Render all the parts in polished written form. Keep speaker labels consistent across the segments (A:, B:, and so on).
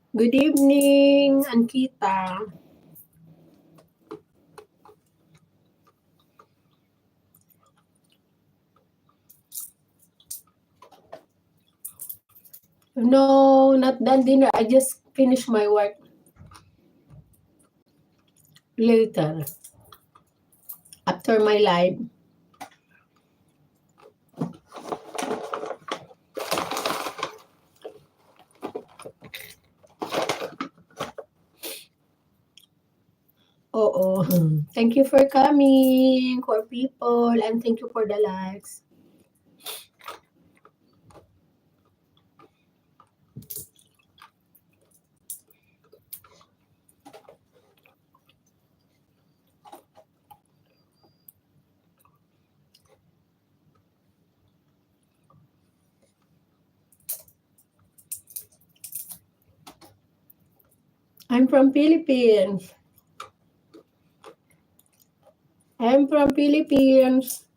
A: Good evening, Ankita. No, not done dinner. I just finished my work later after my live. Oo. Thank you for coming, core people, and thank you for the likes. I'm from Philippines. I'm from Philippines.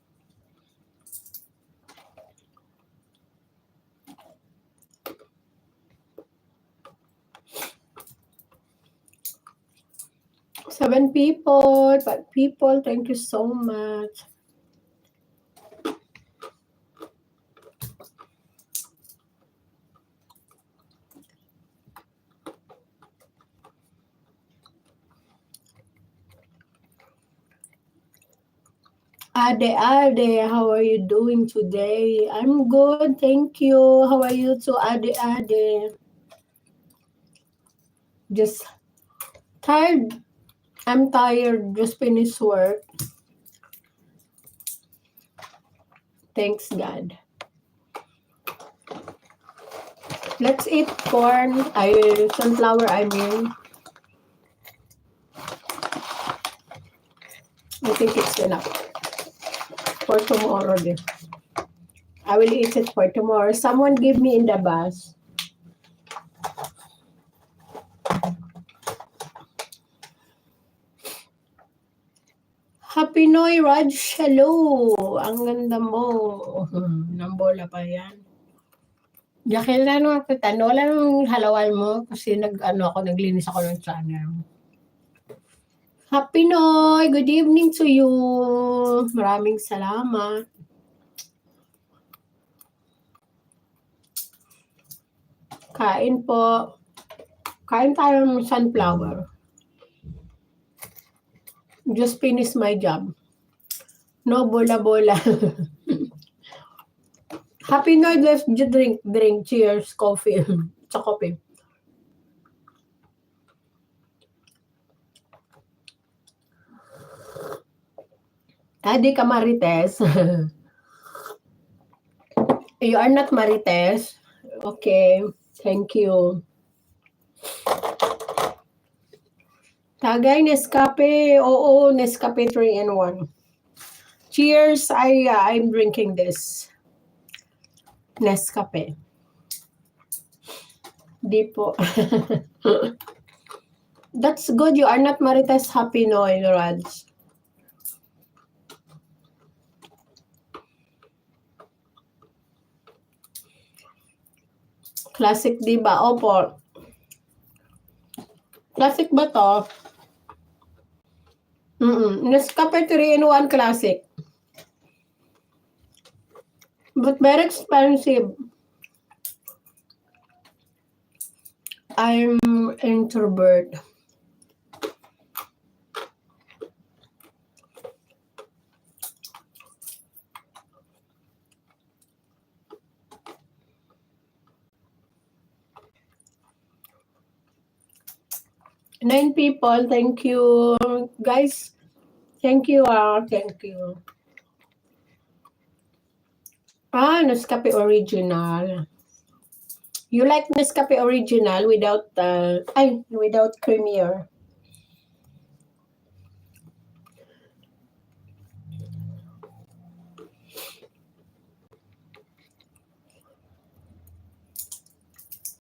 A: Seven people, but people, thank you so much. Ade, how are you doing today? I'm good, thank you. How are you too, Ade? Just tired. I'm tired. Just finished work. Thanks God. Let's eat corn. Sunflower, I mean. I think it's enough for tomorrow. I will eat it for tomorrow. Someone give me in the bus. Happy Noy, Raj. Hello. Ang ganda mo. Nang bola pa yan. Kailan naman kita. Wala nang halawan mo kasi naglinis ako ng channel. Happy Noy. Good evening to you. Maraming salamat. Kain po. Kain tayo ng sunflower. Just finished my job. No bola-bola. Happy New Year, let's drink. Cheers, coffee. Sa coffee. Di ka Marites. You are not Marites. Okay, thank you. Tagay, Nescafe. Oo, Nescafe 3-in-1. Cheers, I'm drinking this. Nescafe. Di po. That's good. You are not Marites. Happy Noy, Raj. Classic, di ba? Opo. Classic ba to? Nescafe 3-in-1 Classic. But very expensive. I'm introvert. Nine people, thank you. Guys, thank you. Thank you. Nescafe Original. You like Nescafe Original without creamier?